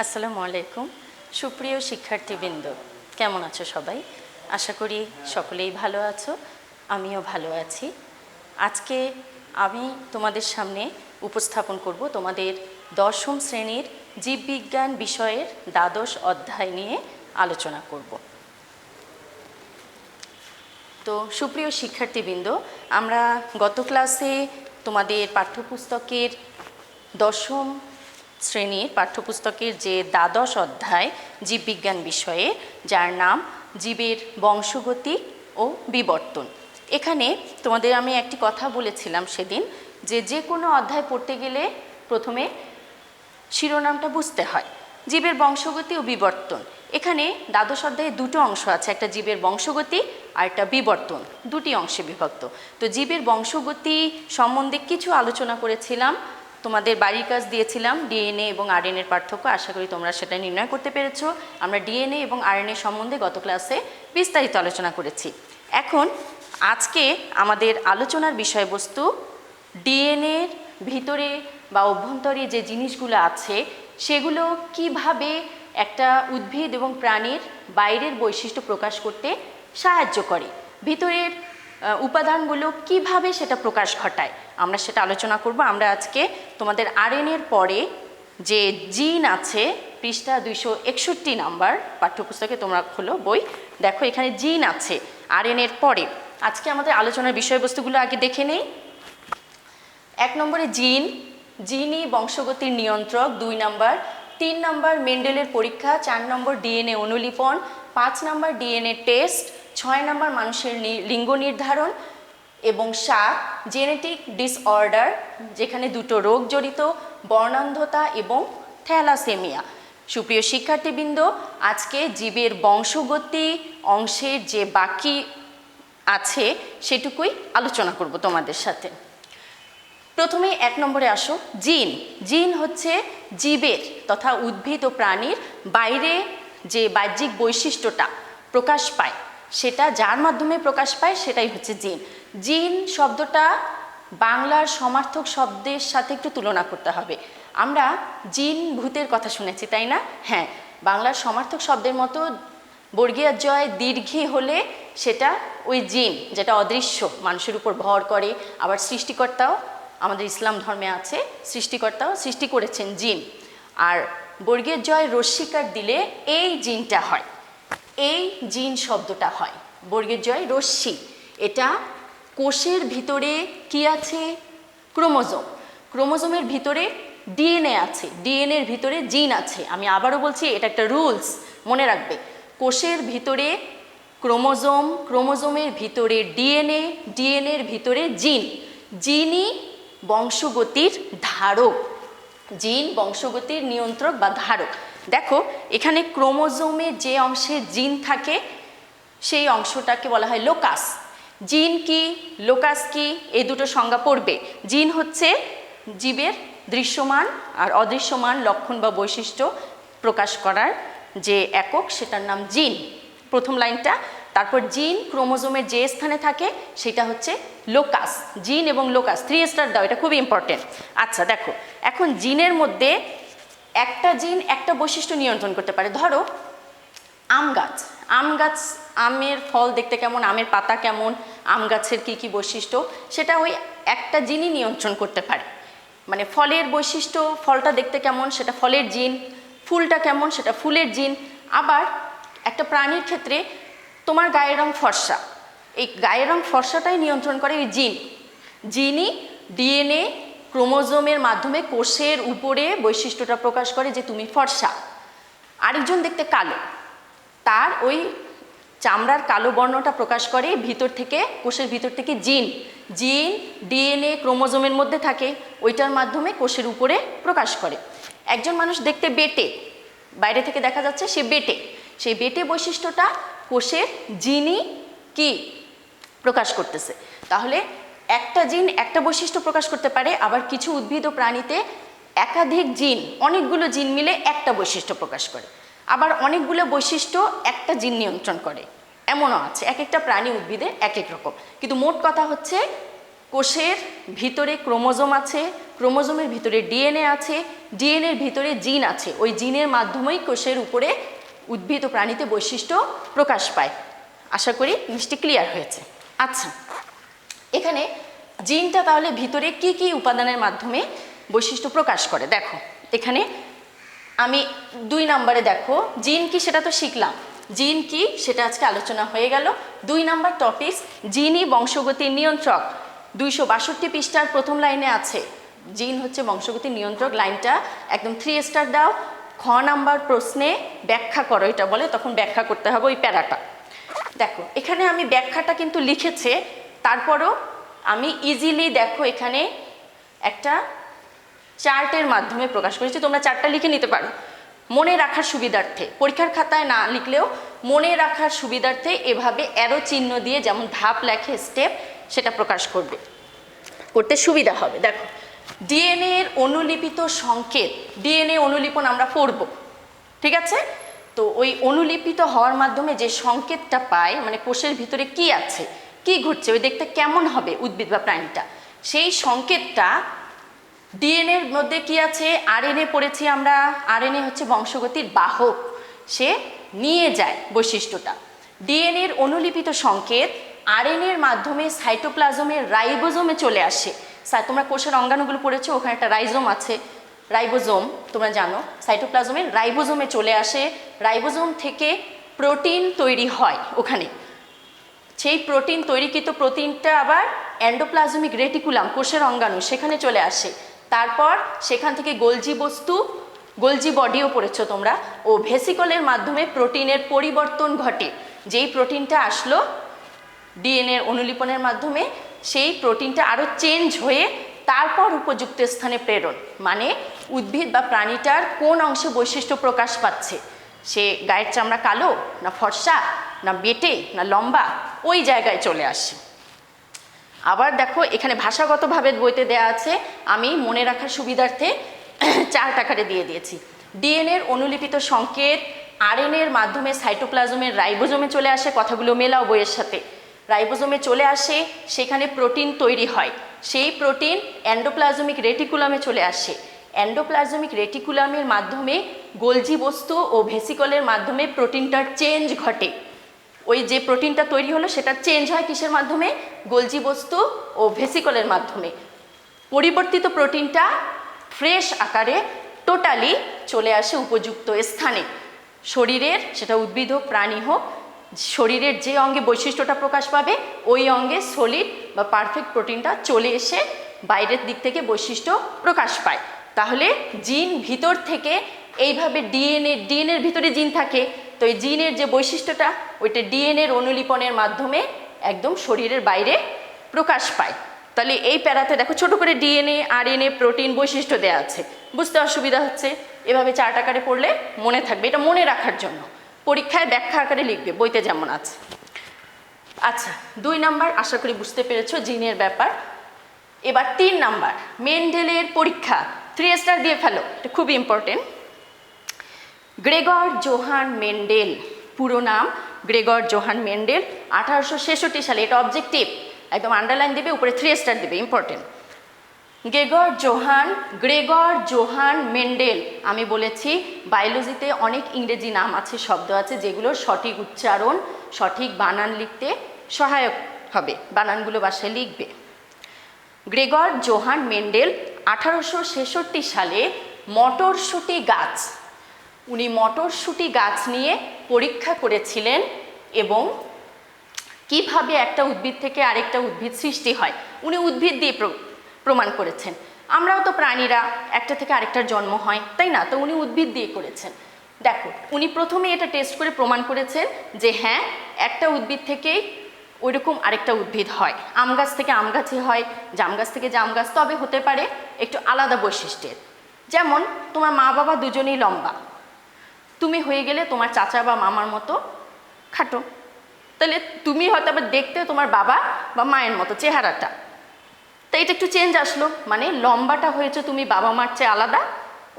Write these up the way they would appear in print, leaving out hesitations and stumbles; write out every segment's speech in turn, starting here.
আসসালামু আলাইকুম। সুপ্রিয় শিক্ষার্থীবৃন্দ, কেমন আছো সবাই? আশা করি সকলেই ভালো আছো, আমিও ভালো আছি। আজকে আমি তোমাদের সামনে উপস্থাপন করব তোমাদের দশম শ্রেণীর জীববিজ্ঞান বিষয়ের দ্বাদশ অধ্যায় নিয়ে আলোচনা করব। তো সুপ্রিয় শিক্ষার্থীবৃন্দ, আমরা গত ক্লাসে তোমাদের পাঠ্যপুস্তকের দশম শ্রেণীর পাঠ্যপুস্তকের যে দ্বাদশ অধ্যায় জীববিজ্ঞান বিষয়ে, যার নাম জীবের বংশগতি ও বিবর্তন, এখানে তোমাদের আমি একটি কথা বলেছিলাম সেদিন যে কোনো অধ্যায় পড়তে গেলে প্রথমে শিরোনামটা বুঝতে হয়। জীবের বংশগতি ও বিবর্তন, এখানে দ্বাদশ অধ্যায়ে দুটো অংশ আছে, একটা জীবের বংশগতি আর একটা বিবর্তন, দুটি অংশে বিভক্ত। তো জীবের বংশগতি সম্বন্ধে কিছু আলোচনা করেছিলাম, তোমাদের বাড়ির কাজ দিয়েছিলাম ডিএনএ এবং আরএনএর পার্থক্য, আশা করি তোমরা সেটা নির্ণয় করতে পেরেছো। আমরা ডিএনএ এবং আরএনএ সম্বন্ধে গত ক্লাসে বিস্তারিত আলোচনা করেছি। এখন আজকে আমাদের আলোচনার বিষয়বস্তু ডিএনএর ভিতরে বা অভ্যন্তরে যে জিনিসগুলো আছে সেগুলো কিভাবে একটা উদ্ভিদ এবং প্রাণীর বাইরের বৈশিষ্ট্য প্রকাশ করতে সাহায্য করে, ভিতরের উপাদানগুলো কিভাবে সেটা প্রকাশ ঘটায়, আমরা সেটা আলোচনা করব। আমরা আজকে তোমাদের আরএনএর পরে যে জিন আছে, পৃষ্ঠা 261 নাম্বার পাঠ্যপুস্তকে তোমরা খোলো বই, দেখো এখানে জিন আছে আরএনএর পরে। আজকে আমাদের আলোচনার বিষয়বস্তুগুলো আগে দেখে নেই। 1 নম্বরে জিন, জিনই বংশগতির নিয়ন্ত্রক। 2 নম্বর, 3 নম্বর মেন্ডেলের পরীক্ষা। 4 নম্বর ডিএনএ অনুলিপন। 5 নম্বর ডিএনএ টেস্ট। 6 নম্বর মানুষের লিঙ্গ নির্ধারণ। এবং 7 জেনেটিক ডিসঅর্ডার, যেখানে দুটো রোগ জড়িত, বর্ণান্ধতা এবং থ্যালাসেমিয়া। সুপ্রিয় শিক্ষার্থীবৃন্দ, আজকে জীবের বংশগতি অংশের যে বাকি আছে সেটুকুই আলোচনা করব তোমাদের সাথে। প্রথমে 1 নম্বরে আসো, জিন। জিন হচ্ছে জীবের তথা উদ্ভিদ ও প্রাণীর বাইরে যে বাহ্যিক বৈশিষ্ট্যটা প্রকাশ পায়, সেটা যার মাধ্যমে প্রকাশ পায় সেটাই হচ্ছে জিন। জিন শব্দটা বাংলার সমার্থক শব্দের সাথে একটু তুলনা করতে হবে। আমরা জিন ভূতের কথা শুনেছি, তাই না? হ্যাঁ, বাংলার সমার্থক শব্দের মতো বর্গীয় জয় দীর্ঘী হলে সেটা ওই জিন, যেটা অদৃশ্য, মানুষের উপর ভর করে। আবার সৃষ্টিকর্তাও আমাদের ইসলাম ধর্মে আছে, সৃষ্টিকর্তাও সৃষ্টি করেছেন জিন। আর বর্গীয় জয় রস্বীকার দিলে এই জিনটা হয়, এই জিন শব্দটা হয় বর্গীয় জয় রশ্মি। এটা কোষের ভিতরে কি আছে? ক্রোমোজোম। ক্রোমোজোমের ভিতরে ডিএনএ আছে, ডিএনএর ভিতরে জিন আছে। আমি আবারও বলছি, এটা একটা রুলস, মনে রাখবে। কোষের ভিতরে ক্রোমোজোম, ক্রোমোজোমের ভিতরে ডিএনএ, ডিএনএর ভিতরে জিন। জিনই বংশগতির ধারক, জিন বংশগতির নিয়ন্ত্রক বা ধারক। দেখো এখানে ক্রোমোজোমে যে অংশে জিন থাকে সেই অংশটাকে বলা হয় লোকাস। জিন কি, লোকাস কি, এই দুটো সংজ্ঞা পড়বে। জিন হচ্ছে জীবের দৃশ্যমান আর অদৃশ্যমান লক্ষণ বা বৈশিষ্ট্য প্রকাশ করার যে একক, সেটার নাম জিন, প্রথম লাইনটা। তারপর জিন ক্রোমোজোমের যে স্থানে থাকে সেটা হচ্ছে লোকাস। জিন এবং লোকাস, 3 স্টার দাও, এটা খুব ইম্পর্টেন্ট। আচ্ছা দেখো, এখন জিনের মধ্যে একটা জিন একটা বৈশিষ্ট্য নিয়ন্ত্রণ করতে পারে। ধরো আম গাছ, আম গাছ, আমের ফল দেখতে কেমন, আমের পাতা কেমন, আম গাছের কী কী বৈশিষ্ট্য, সেটা ওই একটা জিনই নিয়ন্ত্রণ করতে পারে। মানে ফলের বৈশিষ্ট্য, ফলটা দেখতে কেমন সেটা ফলের জিন, ফুলটা কেমন সেটা ফুলের জিন। আবার একটা প্রাণীর ক্ষেত্রে তোমার গায়ের রং ফর্সা, এই গায়ের রং ফর্সাটাই নিয়ন্ত্রণ করে ওই জিন। জিনই ডিএনএ ক্রোমোজোমের মাধ্যমে কোষের উপরে বৈশিষ্ট্যটা প্রকাশ করে যে তুমি ফর্সা। আরেকজন দেখতে কালো, তার ওই চামড়ার কালো বর্ণটা প্রকাশ করে ভিতর থেকে, কোষের ভিতর থেকে জিন। জিন ডিএনএ ক্রোমোজোমের মধ্যে থাকে, ওইটার মাধ্যমে কোষের উপরে প্রকাশ করে। একজন মানুষ দেখতে বেঁটে, বাইরে থেকে দেখা যাচ্ছে সে বেঁটে, সেই বেঁটে বৈশিষ্ট্যটা কোষের জিনই কি প্রকাশ করতেছে। তাহলে একটা জিন একটা বৈশিষ্ট্য প্রকাশ করতে পারে, আবার কিছু উদ্ভিদ ও প্রাণীতে একাধিক জিন, অনেকগুলো জিন মিলে একটা বৈশিষ্ট্য প্রকাশ করে, আবার অনেকগুলো বৈশিষ্ট্য একটা জিন নিয়ন্ত্রণ করে, এমনও আছে। এক একটা প্রাণী উদ্ভিদের এক এক রকম। কিন্তু মোট কথা হচ্ছে কোষের ভিতরে ক্রোমোজোম আছে, ক্রোমোজোমের ভিতরে ডিএনএ আছে, ডিএনএর ভিতরে জিন আছে, ওই জিনের মাধ্যমেই কোষের উপরে উদ্ভিদ ও প্রাণীতে বৈশিষ্ট্য প্রকাশ পায়। আশা করি জিনিসটি ক্লিয়ার হয়েছে। আচ্ছা, এখানে জিনটা তাহলে ভিতরে কি কি উপাদানের মাধ্যমে বৈশিষ্ট্য প্রকাশ করে দেখো। এখানে আমি 2 নম্বরে দেখো, জিন কি সেটা তো শিখলাম, জিন কি সেটা আজকে আলোচনা হয়ে গেল। 2 নম্বর টপিক, জিনই বংশগতির নিয়ন্ত্রক। 262 পৃষ্ঠার প্রথম লাইনে আছে জিন হচ্ছে বংশগতির নিয়ন্ত্রক, লাইনটা একদম 3 স্টার দাও। খ নাম্বার প্রশ্নে ব্যাখ্যা করো এটা বলে, তখন ব্যাখ্যা করতে হবে ওই প্যারাটা। দেখো এখানে আমি ব্যাখ্যাটা কিন্তু লিখেছে, তারপরও আমি ইজিলি দেখো এখানে একটা চার্টের মাধ্যমে প্রকাশ করেছি, তোমরা চার্টটা লিখে নিতে পারো মনে রাখার সুবিধার্থে। পরীক্ষার খাতায় না লিখলেও মনে রাখার সুবিধার্থে এভাবে অ্যারো চিহ্ন দিয়ে যেমন ধাপ লেখে স্টেপ, সেটা প্রকাশ করতে সুবিধা হবে। দেখো ডিএনএ এর অনুলিপিত সংকেত, ডিএনএ অনুলিপন আমরা পড়ব, ঠিক আছে? তো ওই অনুলিপিত হওয়ার মাধ্যমে যে সংকেতটা পায়, মানে কোষের ভিতরে কি আছে, কি ঘটছে, ওই দেখতে কেমন হবে উদ্ভিদ বা প্রাণীটা, সেই সংকেতটা ডিএনএর মধ্যে কি আছে, আরএনএ পড়েছি আমরা, আরএনএ হচ্ছে বংশগতির বাহক, সে নিয়ে যায় বৈশিষ্ট্যটা। ডিএনএর অনুলিপিত সংকেত আরএনএর মাধ্যমে সাইটোপ্লাজমের রাইবোজোমে চলে আসে। তোমরা কোষের অঙ্গাণুগুলো পড়েছো, ওখানে একটা রাইজোম আছে, রাইবোজোম তোমরা জানো, সাইটোপ্লাজমের রাইবোজোমে চলে আসে। রাইবোজোম থেকে প্রোটিন তৈরি হয় ওখানে, সেই প্রোটিন তৈরিকৃত প্রোটিনটা আবার এন্ডোপ্লাজমিক রেটিকুলাম কোষের অঙ্গাণু সেখানে চলে আসে। তারপর সেখান থেকে গোলজি বস্তু, গোলজি বডিও পড়েছো তোমরা, ও ভেসিকলের মাধ্যমে প্রোটিনের পরিবর্তন ঘটে। যেই প্রোটিনটা আসলো ডিএনএর অনুলিপনের মাধ্যমে, সেই প্রোটিনটা আরও চেঞ্জ হয়ে তারপর উপযুক্ত স্থানে প্রেরণ, মানে উদ্ভিদ বা প্রাণীটার কোন অংশে বৈশিষ্ট্য প্রকাশ পাচ্ছে, সে গায়ের চামড়া কালো না ফর্সা না বেটে না লম্বা, ওই জায়গায় চলে আসে। আবার দেখো এখানে ভাষাগতভাবে বইতে দেয়া আছে, আমি মনে রাখার সুবিধার্থে চার্ট আকারে দিয়ে দিয়েছি। ডিএনএর অনুলিপিত সংকেত আরএনএর মাধ্যমে সাইটোপ্লাজমের রাইবোজোমে চলে আসে, কথাগুলো মেলাও বইয়ের সাথে। রাইবোজোমে চলে আসে, সেখানে প্রোটিন তৈরি হয়, সেই প্রোটিন এন্ডোপ্লাজমিক রেটিকুলামে চলে আসে। এন্ডোপ্লাজমিক রেটিকুলামের মাধ্যমে গোলজি বস্তু ও ভেসিকলের মাধ্যমে প্রোটিনটার চেঞ্জ ঘটে। ওই যে প্রোটিনটা তৈরি হলো সেটা চেঞ্জ হয় কিসের মাধ্যমে, গোলজি বস্তু ও ভেসিকলের মাধ্যমে। পরিবর্তিত প্রোটিনটা ফ্রেশ আকারে টোটালি চলে আসে উপযুক্ত স্থানে শরীরের, সেটা উদ্ভিদ হোক প্রাণী হোক, শরীরের যে অঙ্গে বৈশিষ্ট্যটা প্রকাশ পাবে ওই অঙ্গে সলিড বা পারফেক্ট প্রোটিনটা চলে এসে বাইরের দিক থেকে বৈশিষ্ট্য প্রকাশ পায়। তাহলে জিন ভিতর থেকে এইভাবে ডিএনএর ভিতরে জিন থাকে, তো এই জিনের যে বৈশিষ্ট্যটা ওইটা ডিএনএর অনুলিপনের মাধ্যমে একদম শরীরের বাইরে প্রকাশ পায়। তাহলে এই প্যারাতে দেখো ছোট করে ডিএনএ আরএনএ প্রোটিন বৈশিষ্ট্য দেওয়া আছে, বুঝতে অসুবিধা হচ্ছে, এভাবে চার্ট আকারে পড়লে মনে থাকবে, এটা মনে রাখার জন্য। পরীক্ষায় ব্যাখ্যা আকারে লিখবে, বইতে যেমন আছে। আচ্ছা 2 নাম্বার আশা করি বুঝতে পেরেছো জিনের ব্যাপার। এবার 3 নাম্বার, মেন্ডেলের পরীক্ষা, 3 স্টার দিয়ে ফেলো, এটা খুব ইম্পর্টেন্ট। গ্রেগর জোহান মেন্ডেল, পুরো নাম গ্রেগর জোহান মেন্ডেল, 1866 সালে, এটা অবজেক্টিভ, একদম আন্ডারলাইন দেবে, উপরে 3 স্টার দেবে, ইম্পর্টেন্ট। গ্রেগর জোহান মেন্ডেল, আমি বলেছি বায়োলজিতে অনেক ইংরেজি নাম আছে, শব্দ আছে, যেগুলোর সঠিক উচ্চারণ সঠিক বানান লিখতে সহায়ক হবে, বানানগুলো বাসায় লিখবে। গ্রেগর জোহান মেন্ডেল 1866 সালে মটরশুঁটি গাছ, উনি মটরশুঁটি গাছ নিয়ে পরীক্ষা করেছিলেন এবং কিভাবে একটা উদ্ভিদ থেকে আরেকটা উদ্ভিদ সৃষ্টি হয় উনি উদ্ভিদ দিয়ে প্রমাণ করেছেন। আমরাও তো প্রাণীরা, একটা থেকে আরেকটার জন্ম হয়, তাই না? তো উনি উদ্ভিদ দিয়ে করেছেন। দেখো উনি প্রথমে এটা টেস্ট করে প্রমাণ করেছেন যে হ্যাঁ, একটা উদ্ভিদ থেকেই ওইরকম আরেকটা উদ্ভিদ হয়, আম গাছ থেকে আম গাছই হয়, জাম গাছ থেকে জাম গাছ, তবে হতে পারে একটু আলাদা বৈশিষ্ট্যের। যেমন তোমার মা বাবা দুজনেই লম্বা, তুমি হয়ে গেলে তোমার চাচা বা মামার মতো খাটো, তাহলে তুমি হয়তো আবার দেখতে তোমার বাবা বা মায়ের মতো চেহারাটা, তাই এটা একটু চেঞ্জ আসলো, মানে লম্বাটা হয়েছে তুমি বাবা মার চেয়ে আলাদা,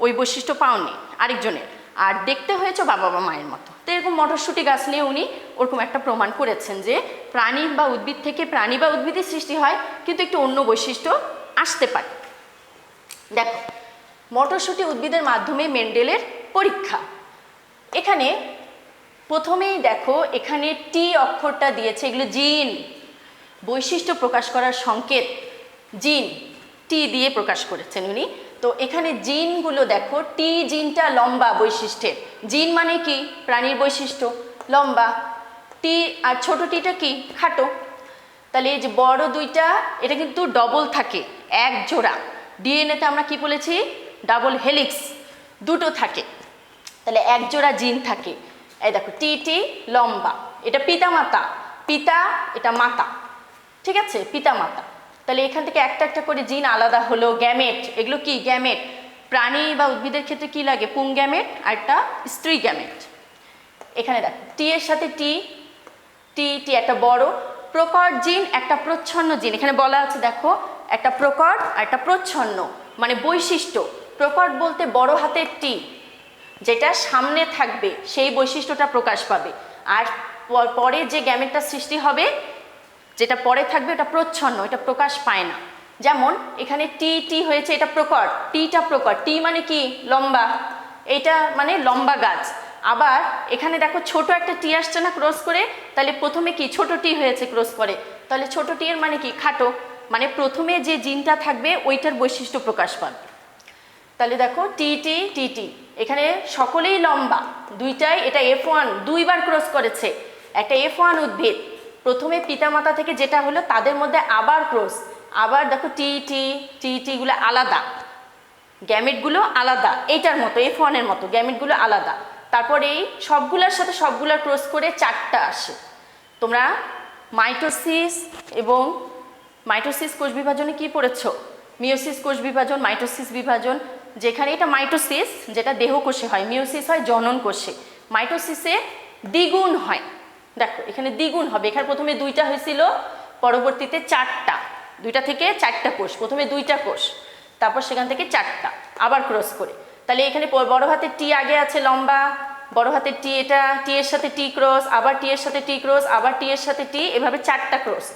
ওই বৈশিষ্ট্য পাওনি আরেকজনের, আর দেখতে হয়েছে বাবা বা মায়ের মতো। তো এরকম মটরশুঁটি গাছ নিয়ে উনি ওরকম একটা প্রমাণ করেছেন যে প্রাণী বা উদ্ভিদ থেকে প্রাণী বা উদ্ভিদের সৃষ্টি হয়, কিন্তু একটু অন্য বৈশিষ্ট্য আসতে পারে। দেখো, মটরশুঁটি উদ্ভিদের মাধ্যমে মেন্ডেলের পরীক্ষা। এখানে প্রথমেই দেখো, এখানে টি অক্ষরটা দিয়েছে, এগুলো জিন, বৈশিষ্ট্য প্রকাশ করার সংকেত, জিন টি দিয়ে প্রকাশ করেছেন উনি। তো এখানে জিনগুলো দেখো, টি জিনটা লম্বা বৈশিষ্ট্যের। জিন মানে কি? প্রাণীর বৈশিষ্ট্য, লম্বা। টি আর ছোট টিটা কি? খাটো। তাহলে এই যে বড় দুইটা, এটা কিন্তু ডবল থাকে, এক জোড়া। ডিএনএতে আমরা কি বলেছি? ডাবল হেলিক্স, দুটো থাকে, তাহলে এক জোড়া জিন থাকে। এই দেখো, টি টি লম্বা, এটা পিতা মাতা, পিতা, এটা মাতা, ঠিক আছে, পিতা মাতা। তাহলে এখান থেকে একটা একটা করে জিন আলাদা হলো। গ্যামেট, এগুলো কি? গ্যামেট। প্রাণী বা উদ্ভিদের ক্ষেত্রে কি লাগে? পুং গ্যামেট আর একটা স্ত্রী গ্যামেট। এখানে দেখো, টি এর সাথে টি, টি টি একটা বড় প্রকট জিন, একটা প্রচ্ছন্ন জিন। এখানে বলা আছে দেখো, একটা প্রকট আর একটা প্রচ্ছন্ন, মানে বৈশিষ্ট্য। প্রকট বলতে বড় হাতের টি, যেটা সামনে থাকবে সেই বৈশিষ্ট্যটা প্রকাশ পাবে। আর পরে যে গ্যামেটটা সৃষ্টি হবে, যেটা পরে থাকবে, ওটা প্রচ্ছন্ন, এটা প্রকাশ পায় না। যেমন এখানে টি টি হয়েছে, এটা প্রকট, টিটা প্রকট। টি মানে কি? লম্বা, এইটা মানে লম্বা গাছ। আবার এখানে দেখো, ছোট একটা টি আসছে না ক্রস করে, তাহলে প্রথমে কি? ছোট টি হয়েছে ক্রস করে, তাহলে ছোট টি এর মানে কি? খাটো। মানে প্রথমে যে জিনটা থাকবে ওইটার বৈশিষ্ট্য প্রকাশ পাবে। তাহলে দেখো, টি টি টি টি, এখানে সকলেই লম্বা, দুইটাই। এটা F1 দুইবার ক্রস করেছে, একটা F1 উদ্ভিদ। প্রথমে পিতামাতা থেকে যেটা হলো, তাদের মধ্যে আবার ক্রস। আবার দেখো, টি টি টি টিগুলো আলাদা, গ্যামেটগুলো আলাদা, এইটার মতো F1 এর মতো গ্যামেটগুলো আলাদা। তারপর এই সবগুলোর সাথে সবগুলোর ক্রস করে চারটা আসে। তোমরা মাইটোসিস এবং মাইটোসিস কোষ বিভাজনে কি পড়েছো? মিওসিস কোষ বিভাজন, মাইটোসিস বিভাজন। যেখানে এটা মাইটোসিস, যেটা দেহকোষে হয়, মিওসিস হয় জনন কোষে। মাইটোসিসে দ্বিগুণ হয়। দেখো, এখানে দ্বিগুণ হবে। এখানে প্রথমে দুইটা হয়েছিল, পরবর্তীতে চারটা, দুইটা থেকে চারটা কোষ, প্রথমে দুইটা কোষ, তারপর সেখান থেকে চারটা, আবার ক্রস করে। তাহলে এখানে বড় হাতের টি আগে আছে লম্বা, বড় হাতের টি, এটা টি এর সাথে টি ক্রস, আবার টি এর সাথে টি ক্রস, আবার টি এর সাথে টি, এভাবে চারটা ক্রস।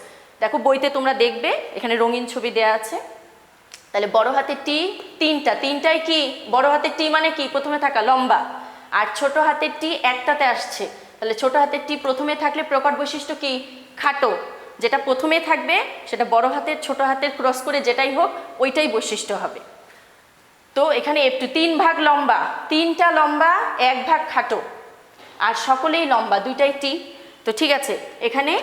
দেখো, বইতে তোমরা দেখবে, এখানে রঙিন ছবি দেয়া আছে। তাহলে বড় হাতের টি তিনটা, তিনটাই কি? বড় হাতের টি মানে কি? প্রথমে থাকা, লম্বা। আর ছোট হাতের টি একটাতে আসছে, তাহলে ছোট হাতের টি প্রথমে থাকলে প্রকট বৈশিষ্ট্য কি? খাটো। যেটা প্রথমে থাকবে সেটা বড় হাতের ছোট হাতের ক্রস করে যেটাই হোক, ওইটাই বৈশিষ্ট্য হবে। তো এখানে একটু 3 ভাগ লম্বা, তিনটা লম্বা, 1 ভাগ খাটো, আর সকলেই লম্বা, দুইটাই টি। তো ঠিক আছে, এখানে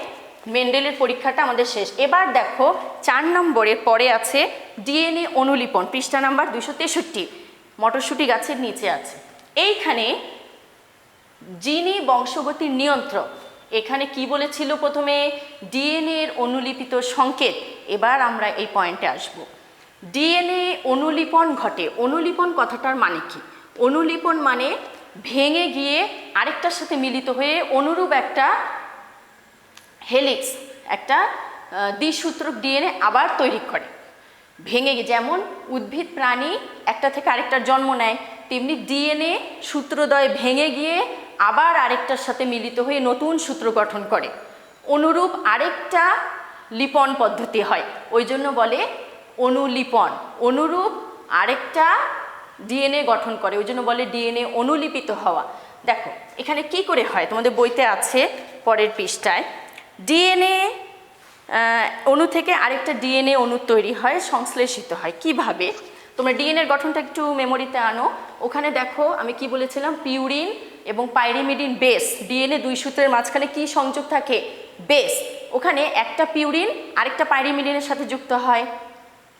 মেন্ডেলের পরীক্ষাটা আমাদের শেষ। এবার দেখো, 4 নম্বরের পরে আছে ডিএনএ অনুলিপন, পৃষ্ঠা নাম্বার 263, মটরশুঁটি গাছের নিচে আছে। এইখানে জিনি বংশগতির নিয়ন্ত্রক। এখানে কি বলেছিল প্রথমে? ডিএনএ এর অনুলিপিত সংকেত। এবার আমরা এই পয়েন্টে আসব। ডিএনএ অনুলিপন ঘটে। অনুলিপন কথাটার মানে কি? অনুলিপন মানে ভেঙে গিয়ে আরেকটার সাথে মিলিত হয়ে অনুরূপ একটা হেলিক্স, একটা দ্বিসূত্রক ডিএনএ আবার তৈরি করে। ভেঙে গিয়ে, যেমন উদ্ভিদ প্রাণী একটা থেকে আরেকটার জন্ম নেয়, তেমনি ডিএনএ সূত্রদ্বয় ভেঙে গিয়ে আবার আরেকটার সাথে মিলিত হয়ে নতুন সূত্র গঠন করে। অনুরূপ আরেকটা লিপন পদ্ধতি হয়, ওই জন্য বলে অনুলিপন। অনুরূপ আরেকটা ডিএনএ গঠন করে, ওই জন্য বলে ডিএনএ অনুলিপিত হওয়া। দেখো, এখানে কি করে হয়, তোমাদের বইতে আছে পরের পৃষ্ঠায়। ডিএনএ অণু থেকে আরেকটা ডিএনএ অণু তৈরি হয়, সংশ্লেষিত হয়। কিভাবে? তোমরা ডিএনএর গঠনটা একটু মেমোরিতে আনো। ওখানে দেখো, আমি কি বলেছিলাম? পিউরিন এবং পাইরিমিডিন বেস। ডিএনএ 2 সূত্রের মাঝখানে কি সংযোগ থাকে? বেস। ওখানে একটা পিউরিন আরেকটা পাইরিমিডিনের সাথে যুক্ত হয়,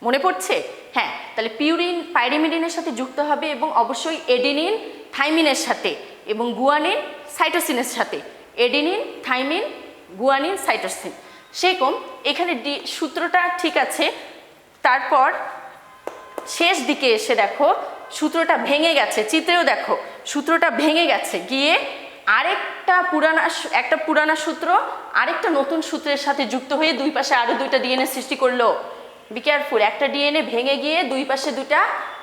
মনে পড়ছে? হ্যাঁ, তাহলে পিউরিন পাইরিমিডিনের সাথে যুক্ত হবে এবং অবশ্যই এডিনিন থাইমিনের সাথে, এবং গুয়ানিন সাইটোসিনের সাথে। Adenine, thymine, guanine, cytosine. সেরকম এখানে সূত্রটা ঠিক আছে। তারপর শেষ দিকে এসে দেখো, সূত্রটা ভেঙে গেছে। চিত্রেও দেখো, সূত্রটা ভেঙে গেছে, গিয়ে একটা পুরানা সূত্র আরেকটা নতুন সূত্রের সাথে যুক্ত হয়ে দুই পাশে আরো দুইটা ডিএনএ সৃষ্টি করলো। বি কেয়ারফুল, একটা ডিএনএ ভেঙে গিয়ে দুই পাশে দুটা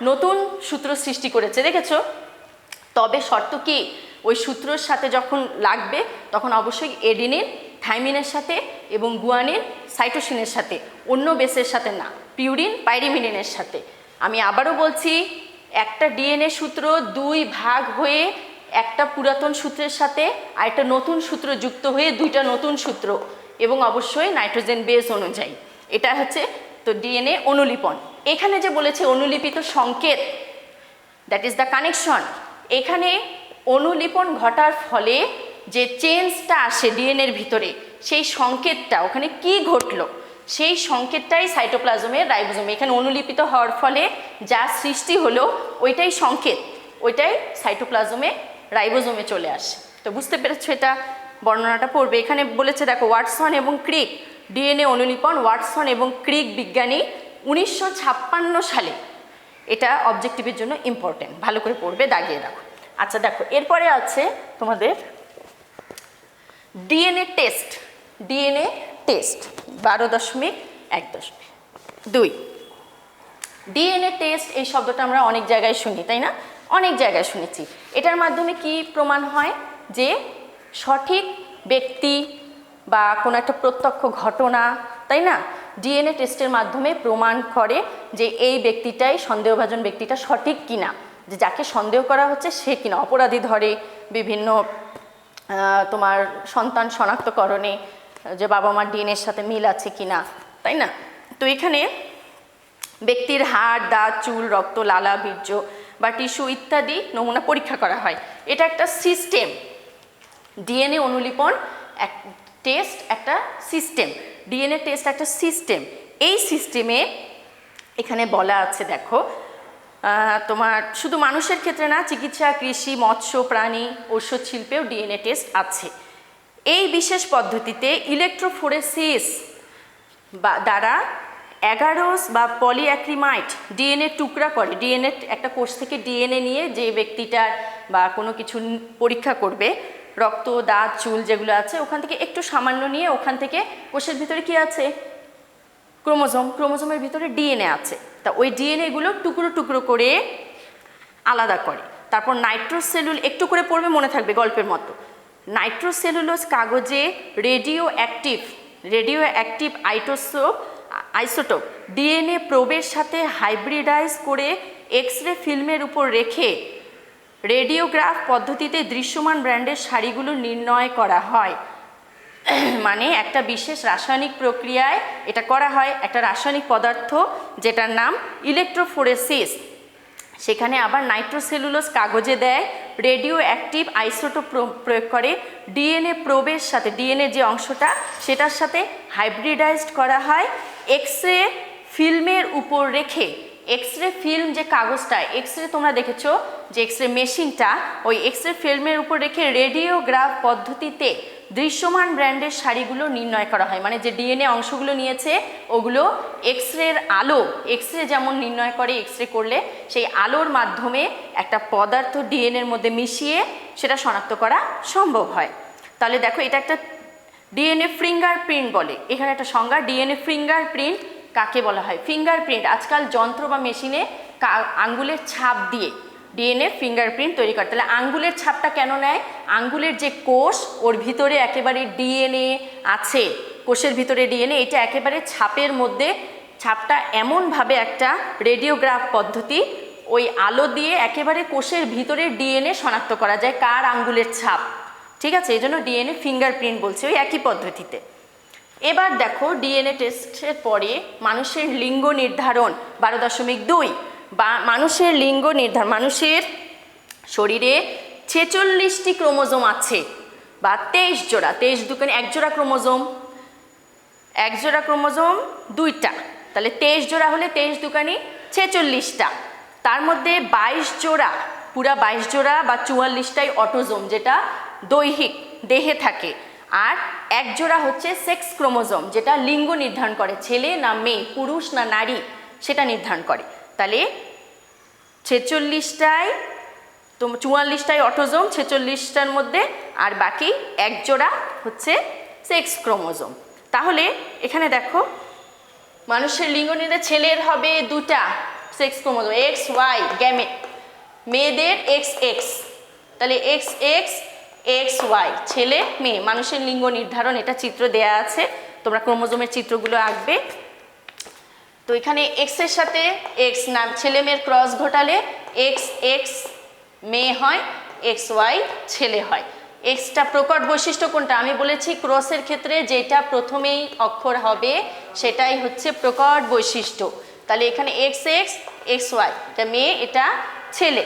নতুন সূত্র সৃষ্টি করেছে, দেখেছো? তবে শর্ত কি? ওই সূত্রের সাথে যখন লাগবে তখন অবশ্যই এডিনিন থাইমিনের সাথে এবং গুয়ানিন সাইটোসিনের সাথে, অন্য বেসের সাথে না, পিউরিন পাইরিমিডিনের সাথে। আমি আবারও বলছি, একটা ডিএনএ সূত্র দুই ভাগ হয়ে একটা পুরাতন সূত্রের সাথে আরেকটা নতুন সূত্র যুক্ত হয়ে দুইটা নতুন সূত্র, এবং অবশ্যই নাইট্রোজেন বেস অনুযায়ী। এটা হচ্ছে তো ডিএনএ অনুলিপন। এখানে যে বলেছে অনুলিপিত সংকেত, দ্যাট ইজ দ্য কানেকশন। এখানে অনুলিপন ঘটার ফলে যে চেঞ্জটা আসে ডিএনএর ভিতরে, সেই সংকেতটা ওখানে কি ঘটলো, সেই সংকেতটাই সাইটোপ্লাজমের রাইবোজোমে, এখানে অনুলিপিত হওয়ার ফলে যা সৃষ্টি হলো ওইটাই সংকেত, ওইটাই সাইটোপ্লাজমে রাইবোজোমে চলে আসে। তো বুঝতে পেরেছো, এটা বর্ণনাটা পড়বে। এখানে বলেছে দেখো, ওয়াটসন এবং ক্রিক ডিএনএ অনুলিপন, ওয়াটসন এবং ক্রিক বিজ্ঞানী 1956 সালে। এটা অবজেক্টিভের জন্য ইম্পর্টেন্ট, ভালো করে পড়বে, দাগিয়ে রাখো। আচ্ছা দেখো, এরপরে আছে তোমাদের DNA test. DNA test 12.1.2 DNA test. এই শব্দটা আমরা অনেক জায়গায় শুনি, তাই না? অনেক জায়গায় শুনেছি। এটার মাধ্যমে কি প্রমাণ হয় যে সঠিক ব্যক্তি বা কোনো একটা প্রত্যক্ষ ঘটনা, তাই না, ডিএনএ টেস্টের মাধ্যমে প্রমাণ করে যে এই ব্যক্তিটাই, সন্দেহভাজন ব্যক্তিটা সঠিক কিনা, যে যাকে সন্দেহ করা হচ্ছে সে কিনা। অপরাধী ধরে বিভিন্ন তোমার সন্তান শনাক্তকরণে যে বাবা মার ডিএনএর সাথে মিল আছে কিনা, তাই না? তো এখানে ব্যক্তির হাড়, দাঁত, চুল, রক্ত, লালা, বীর্য বা টিস্যু ইত্যাদি নমুনা পরীক্ষা করা হয়। এটা একটা সিস্টেম। ডিএনএ অনুলিপন এক টেস্ট একটা সিস্টেম, ডিএনএ টেস্ট একটা সিস্টেম। এই সিস্টেমে এখানে বলা আছে দেখো, তোমার শুধু মানুষের ক্ষেত্রে না, চিকিৎসা, কৃষি, মৎস্য, প্রাণী, ঔষধ শিল্পেও ডিএনএ টেস্ট আছে। এই বিশেষ পদ্ধতিতে ইলেকট্রোফোরেসিস দ্বারা অ্যাগারোস বা পলিঅ্যাক্রিমাইড ডিএনএ টুকরা করে। ডিএনএ একটা কোষ থেকে ডিএনএ নিয়ে যে ব্যক্তিটার বা কোনো কিছু পরীক্ষা করবে, রক্ত, দাঁত, চুল যেগুলো আছে ওখান থেকে একটু সামান্য নিয়ে, ওখান থেকে কোষের ভিতরে কি আছে, ক্রোমোজোম, ক্রোমোজোমের ভিতরে ডিএনএ আছে। তা ওই ডিএনএগুলো টুকরো টুকরো করে আলাদা করে। তারপর নাইট্রোসেলুল, একটু করে পড়বে, মনে থাকবে গল্পের মতো। নাইট্রোসেলুলোজ কাগজে রেডিও অ্যাক্টিভ আইসোটোপ ডিএনএ প্রোবের সাথে হাইব্রিডাইজ করে এক্স রে ফিল্মের উপর রেখে রেডিওগ্রাফ পদ্ধতিতে দৃশ্যমান ব্র্যান্ডের সারিগুলো নির্ণয় করা হয়। মানে একটা বিশেষ রাসায়নিক প্রক্রিয়ায় এটা করা হয়, একটা রাসায়নিক পদার্থ যেটার নাম ইলেকট্রোফোরেসিস। সেখানে আবার নাইট্রোসেলুলোজ কাগজে দেয়, রেডিও অ্যাক্টিভ আইসোটোপ প্রয়োগ করে ডিএনএ প্রোবের সাথে, ডিএনএ যে অংশটা সেটার সাথে হাইব্রিডাইজড করা হয় এক্স রে ফিল্মের উপর রেখে। এক্স রে ফিল্ম যে কাগজটা, এক্স রে তোমরা দেখেছো যে এক্স রে মেশিনটা, ওই এক্স রে ফিল্মের উপর রেখে রেডিওগ্রাফ পদ্ধতিতে দৃশ্যমান ব্র্যান্ডের সারিগুলো নির্ণয় করা হয়। মানে যে ডিএনএ অংশগুলো নিয়েছে ওগুলো এক্স রের আলো, এক্স রে যেমন নির্ণয় করে, এক্স রে করলে সেই আলোর মাধ্যমে একটা পদার্থ ডিএনএর মধ্যে মিশিয়ে সেটা শনাক্ত করা সম্ভব হয়। তাহলে দেখো, এটা একটা ডিএনএ ফিঙ্গারপ্রিন্ট বলে। এখানে একটা সংজ্ঞা, ডিএনএ ফিঙ্গারপ্রিন্ট কাকে বলা হয়? ফিঙ্গারপ্রিন্ট আজকাল যন্ত্র বা মেশিনে আঙ্গুলের ছাপ দিয়ে ডিএনএ ফিঙ্গারপ্রিন্ট তৈরি করে। তাহলে আঙ্গুলের ছাপটা কেন নেয়? আঙ্গুলের যে কোষ, ওর ভিতরে একেবারে ডিএনএ আছে, কোষের ভিতরে ডিএনএ, এটা একেবারে ছাপের মধ্যে, ছাপটা এমনভাবে একটা রেডিওগ্রাফ পদ্ধতি, ওই আলো দিয়ে একেবারে কোষের ভিতরে ডিএনএ শনাক্ত করা যায় কার আঙ্গুলের ছাপ, ঠিক আছে? এই জন্য ডিএনএ ফিঙ্গারপ্রিন্ট বলছে, ওই একই পদ্ধতিতে। এবার দেখো, ডিএনএ টেস্টের পরে মানুষের লিঙ্গ নির্ধারণ 12.2 বা মানুষের লিঙ্গ নির্ধারণ। মানুষের শরীরে 46টি ক্রোমোজোম আছে বা 23 জোড়া, 23 দুগুণে 1 জোড়া ক্রোমোজোম, 1 জোড়া ক্রোমোজোম 2টা, তাহলে 23 জোড়া হলে 23 দুগুণে 46টা। তার মধ্যে 22 জোড়া, পুরা 22 জোড়া বা 44টাই অটোজোম, যেটা দৈহিক দেহে থাকে। আর 1 জোড়া হচ্ছে সেক্স ক্রোমোজোম, যেটা লিঙ্গ নির্ধারণ করে, ছেলে না মেয়ে, পুরুষ না নারী, সেটা নির্ধারণ করে। তাহলে 46টায়, তো 44টাই অটোজোম 46টার মধ্যে, আর বাকি 1 জোড়া হচ্ছে সেক্স ক্রোমোজোম। তাহলে এখানে দেখো, মানুষের লিঙ্গ নির্ধারণ, ছেলের হবে 2টা sex chromosome, X Y gamete, মেয়েদের এক্স এক্স, তাহলে এক্স এক্স এক্স ওয়াই, ছেলে মেয়ে। মানুষের লিঙ্গ নির্ধারণ, এটা চিত্র দেয়া আছে, তোমরা ক্রোমোজোমের চিত্রগুলো আঁকবে। তো এখানে এক্স এর সাথে এক্স না ছেলে মেয়ের ক্রস ঘটালে এক্স এক্স মেয়ে হয়, এক্স ওয়াই ছেলে হয়। এক্সটা প্রকট বৈশিষ্ট্য কোনটা? আমি বলেছি ক্রসের ক্ষেত্রে যেটা প্রথমেই অক্ষর হবে সেটাই হচ্ছে প্রকট বৈশিষ্ট্য। তাহলে এখানে এক্স এক্স এক্স ওয়াই, এটা মেয়ে এটা ছেলে।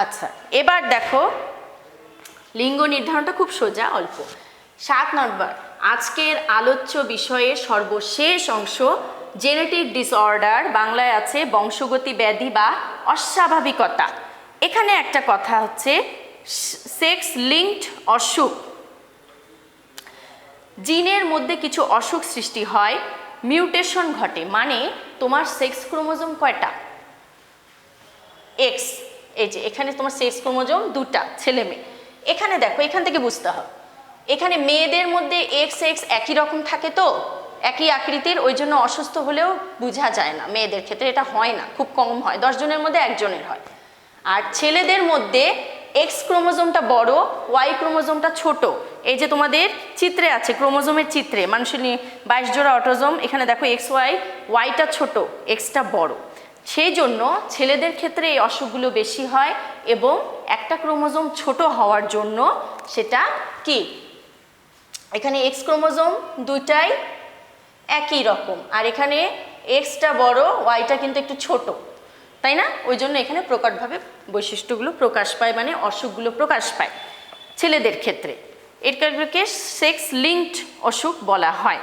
আচ্ছা, এবার দেখো লিঙ্গ নির্ধারণটা খুব সোজা, অল্প। 7 নম্বর, আজকের আলোচ্য বিষয়ের সর্বশেষ অংশ জেনেটিক ডিসঅর্ডার, বাংলায় আছে বংশগতি ব্যাধি বা অস্বাভাবিকতা। এখানে একটা কথা হচ্ছে সেক্স লিঙ্কড অসুখ, জিনের মধ্যে কিছু অসুখ সৃষ্টি হয়, মিউটেশন ঘটে, মানে তোমার সেক্স ক্রোমোজোম কয়টা? এক্স, এই যে এখানে তোমার সেক্স ক্রোমোজোম দুটা, ছেলে মেয়ে। এখানে দেখো, এখান থেকে বুঝতে হবে, এখানে মেয়েদের মধ্যে এক্স এক্স একই রকম থাকে, তো একই আকৃতির, ওই জন্য অসুস্থ হলেও বোঝা যায় না। মেয়েদের ক্ষেত্রে এটা হয় না, খুব কম হয়, 10 জনের মধ্যে 1 জনের হয়। আর ছেলেদের মধ্যে এক্স ক্রোমোজোমটা বড়, ওয়াই ক্রোমোজোমটা ছোট। এই যে তোমাদের চিত্রে আছে, ক্রোমোজোমের চিত্রে মানুষের 22 জোড়া অটোজোম, এখানে দেখো এক্স ওয়াই, ওয়াইটা ছোট এক্সটা বড়। সেই জন্য ছেলেদের ক্ষেত্রে এই অসুখগুলো বেশি হয়, এবং একটা ক্রোমোজোম ছোট হওয়ার জন্য সেটা কি, এখানে এক্স ক্রোমোজোম দুটাই একই রকম, আর এখানে এক্সটা বড়, ওয়াইটা কিন্তু একটু ছোট, তাই না? ওই জন্য এখানে প্রকটভাবে বৈশিষ্ট্যগুলো প্রকাশ পায়, মানে অসুখগুলো প্রকাশ পায় ছেলেদের ক্ষেত্রে। এটাকে সেক্স লিঙ্কড অসুখ বলা হয়।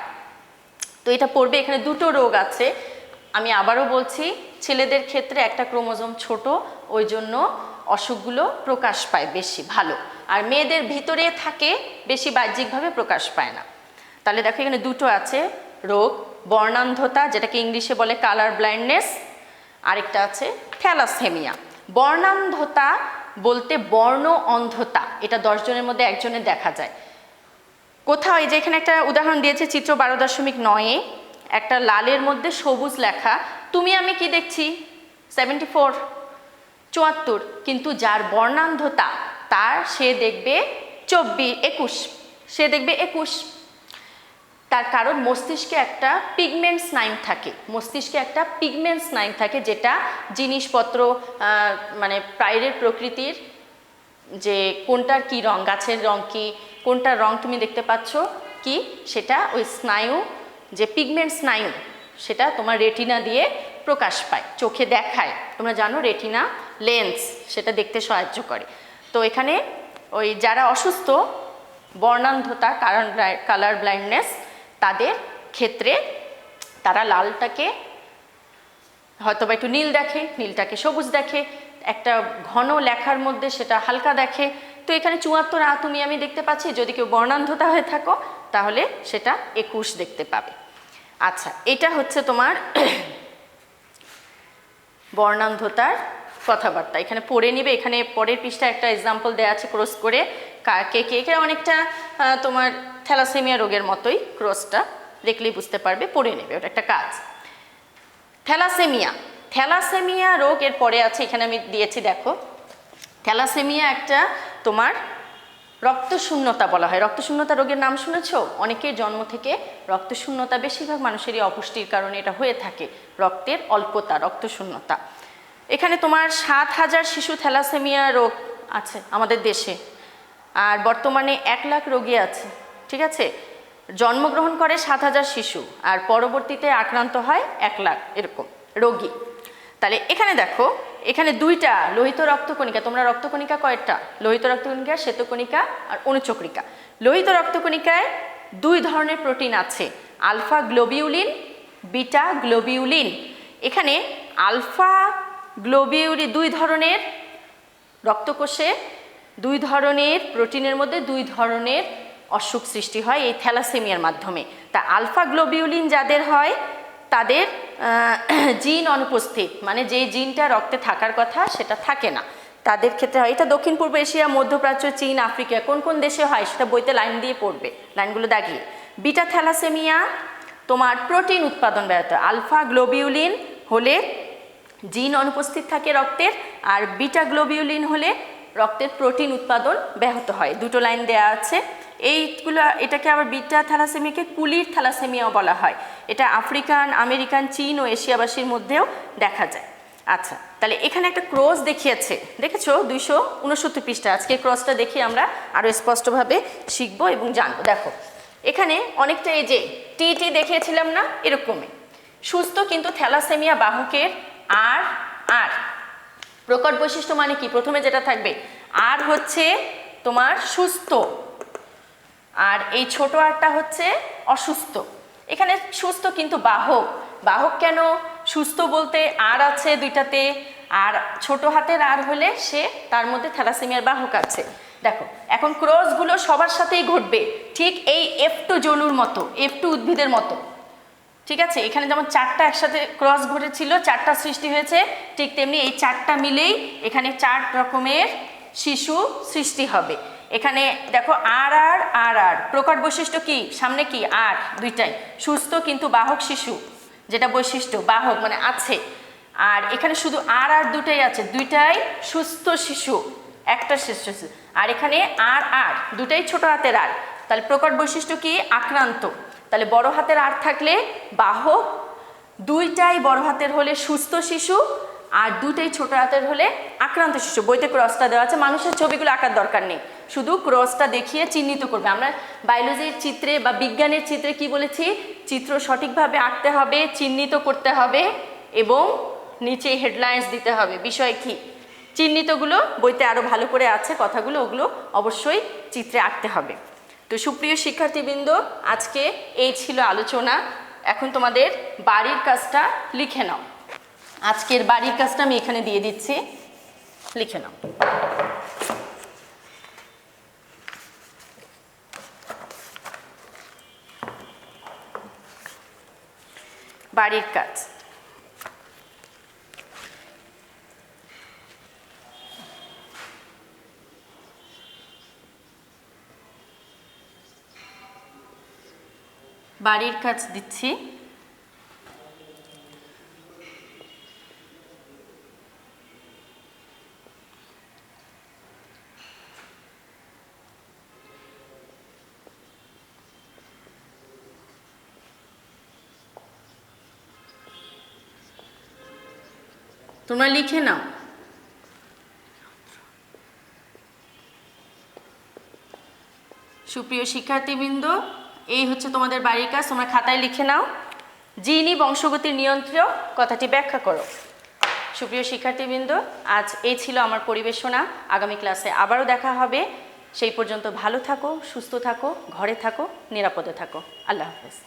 তো এটা পড়বে, এখানে দুটো রোগ আছে, আমি আবারও বলছি, ছেলেদের ক্ষেত্রে একটা ক্রোমোজোম ছোট, ওই জন্য অসুখগুলো প্রকাশ পায় বেশি ভালো, আর মেয়েদের ভিতরে থাকে বেশি, বাহ্যিকভাবে প্রকাশ পায় না। তাহলে দেখো এখানে দুটো আছে রোগ, বর্ণান্ধতা যেটাকে ইংলিশে বলে কালার ব্লাইন্ডনেস, আরেকটা আছে থ্যালাসেমিয়া। বর্ণান্ধতা বলতে বর্ণ অন্ধতা, এটা 10 জনের মধ্যে 1 জনের দেখা যায়। কোথাও এই যে এখানে একটা উদাহরণ দিয়েছে চিত্র 12.9-এ, একটা লালের মধ্যে সবুজ লেখা, তুমি আমি কি দেখছি 74 74, কিন্তু যার বর্ণান্ধতা তার সে দেখবে 21, সে দেখবে 21। তার কারণ মস্তিষ্কে একটা পিগমেন্ট স্নায়ু থাকে, মস্তিষ্কে একটা পিগমেন্ট স্নায়ু থাকে, যেটা জিনিসপত্র মানে বাইরের প্রকৃতির যে কোনটার কি রং, গাছের রং কি, কোনটার রং তুমি দেখতে পাচ্ছ কি, সেটা ওই স্নায়ু, যে পিগমেন্ট স্নায়ু, সেটা তোমার রেটিনা দিয়ে প্রকাশ পায়, চোখে দেখায়। তোমরা জানো রেটিনা লেন্স, সেটা দেখতে সাহায্য করে। তো এখানে ওই যারা অসুস্থ, বর্ণান্ধতা কালার ব্লাইন্ডনেস, তাদের ক্ষেত্রে তারা লালটাকে হয়তো বা একটু নীল দেখে, নীলটাকে সবুজ দেখে, একটা ঘন লেখার মধ্যে সেটা হালকা দেখে। তো এখানে 74 তুমি আমি দেখতে পাচ্ছি, যদি কেউ বর্ণান্ধতা হয়ে থাকো তাহলে সেটা 21 দেখতে পাবে। আচ্ছা, এটা হচ্ছে তোমার বর্ণান্ধতার কথাবার্তা, এখানে পড়ে নিবে। এখানে পরের পৃষ্ঠায় একটা এক্সাম্পল দেওয়া আছে ক্রস করে, কে কে, এখানে অনেকটা তোমার থ্যালাসেমিয়া রোগের মতোই, ক্রসটা দেখলেই বুঝতে পারবে, পড়ে নেবে, ওটা একটা কাজ। থ্যালাসেমিয়া, থ্যালাসেমিয়া রোগ এর পরে আছে, এখানে আমি দিয়েছি দেখো। থ্যালাসেমিয়া একটা তোমার রক্তশূন্যতা বলা হয়। রক্তশূন্যতা রোগের নাম শুনেছো? অনেকের জন্ম থেকে রক্তশূন্যতা, বেশিরভাগ মানুষেরই অপুষ্টির কারণে এটা হয়ে থাকে, রক্তের অল্পতা, রক্তশূন্যতা। এখানে তোমার 7,000 শিশু থ্যালাসেমিয়া রোগ আছে আমাদের দেশে, আর বর্তমানে 1 লাখ রোগী আছে, ঠিক আছে? জন্মগ্রহণ করে 7,000 শিশু, আর পরবর্তীতে আক্রান্ত হয় 1 লাখ এরকম রোগী। তাহলে এখানে দেখো, এখানে 2টা লোহিত রক্তকণিকা, তোমরা রক্তকণিকা কয়টা? লোহিত রক্তকণিকা, শ্বেতকণিকা আর অনুচক্রিকা। লোহিত রক্তকণিকায় 2 ধরনের প্রোটিন আছে, আলফা গ্লোবিউলিন, বিটা গ্লোবিউলিন। এখানে আলফা গ্লোবিউলিন 2 ধরনের, রক্তকোষে 2 ধরনের প্রোটিনের মধ্যে 2 ধরনের অসুখ সৃষ্টি হয় এই থ্যালাসেমিয়ার মাধ্যমে। তা আলফা গ্লোবিউলিন যাদের হয় তাদের জিন অনুপস্থিত, মানে যে জিনটা রক্তে থাকার কথা সেটা থাকে না, তাদের ক্ষেত্রে হয়। এটা দক্ষিণ পূর্ব এশিয়া, মধ্যপ্রাচ্য, চীন, আফ্রিকা, কোন কোন দেশে হয় সেটা বইতে লাইন দিয়ে পড়বে, লাইনগুলো দাগিয়ে। বিটা থ্যালাসেমিয়া তোমার প্রোটিন উৎপাদন ব্যাহত, আলফা গ্লোবিউলিন হলে জিন অনুপস্থিত থাকে রক্তের, আর বিটা গ্লোবিউলিন হলে রক্তের প্রোটিন উৎপাদন ব্যাহত হয়। দুটো লাইন দেয়া আছে। এটাকে আবার বিটা থ্যালাসেমিয়াকে কুলির থ্যালাসেমিয়াও বলা হয়। এটা আফ্রিকান, আমেরিকান, চীন ও এশিয়াবাসীর মধ্যেও দেখা যায়। আচ্ছা, তাহলে এখানে একটা ক্রস দেখিয়েছে, দেখেছো 269 পৃষ্ঠা। আজকে ক্রসটা দেখি আমরা আরও স্পষ্টভাবে শিখবো এবং জানবো। দেখো এখানে অনেকটা এই যে টি দেখিয়েছিলাম না, এরকমই সুস্থ কিন্তু থ্যালাসেমিয়া বাহকের আর আর প্রকট বৈশিষ্ট্য মানে কি, প্রথমে যেটা থাকবে আর হচ্ছে তোমার সুস্থ, আর এই ছোট আরটা হচ্ছে অসুস্থ। এখানে সুস্থ কিন্তু বাহক। বাহক কেন? সুস্থ বলতে আর আছে দুইটাতে, আর ছোট হাতের আর হলে সে তার মধ্যে থ্যালাসেমিয়ার বাহক আছে। দেখো এখন ক্রসগুলো সবার সাথেই ঘটবে, ঠিক এই F2 জনুর মতো, F2 উদ্ভিদের মতো। ঠিক আছে, এখানে যেমন 4টা একসাথে ক্রস ঘটেছিল, 4টা সৃষ্টি হয়েছে, ঠিক তেমনি এই 4টা মিলেই এখানে 4 রকমের শিশু সৃষ্টি হবে। এখানে দেখো আর আর আর আর প্রকট বৈশিষ্ট্য কি, সামনে কি আর, দুইটাই সুস্থ কিন্তু বাহক শিশু, যেটা বৈশিষ্ট্য বাহক মানে আছে। আর এখানে শুধু আর আর দুটাই আছে, দুইটাই সুস্থ শিশু, একটা শিশু। আর এখানে আর আর দুটাই ছোট হাতের আর, তাহলে প্রকট বৈশিষ্ট্য কি, আক্রান্ত। তাহলে বড় হাতের আর থাকলে বাহক, দুইটাই বড় হাতের হলে সুস্থ শিশু, আর দুটাই ছোট হাতের হলে আক্রান্ত শিশু। বইতে ক্রসটা দেওয়া আছে, মানুষের ছবিগুলো আঁকার দরকার নেই, শুধু ক্রসটা দেখিয়ে চিহ্নিত করবে। আমরা বায়োলজির চিত্রে বা বিজ্ঞানের চিত্রে কি বলেছি, চিত্র সঠিকভাবে আঁকতে হবে, চিহ্নিত করতে হবে এবং নিচে হেডলাইন্স দিতে হবে। বিষয় কি, চিহ্নিতগুলো বইতে আরও ভালো করে আছে কথাগুলো, ওগুলো অবশ্যই চিত্রে আঁকতে হবে। তো সুপ্রিয় শিক্ষার্থীবৃন্দ, আজকে এই ছিল আলোচনা। এখন তোমাদের বাড়ির কাজটা লিখে নাও। আজকের বাড়ির কাজটা আমি এখানে দিয়ে দিচ্ছি, লিখে নাও। বাড়ির কাজ, বাড়ির কাজ দিচ্ছি। তোমরা লিখে নাও। সুপ্রিয় শিক্ষার্থীবৃন্দ, এই হচ্ছে তোমাদের বাড়ির কাজ, তোমরা খাতায় লিখে নাও। জিনি বংশগতির নিয়ন্ত্রক কথাটি ব্যাখ্যা করো। সুপ্রিয় শিক্ষার্থীবৃন্দ, আজ এই ছিল আমার পরিবেশনা। আগামী ক্লাসে আবারও দেখা হবে। সেই পর্যন্ত ভালো থাকো, সুস্থ থাকো, ঘরে থাকো, নিরাপদে থাকো। আল্লাহ হাফেজ।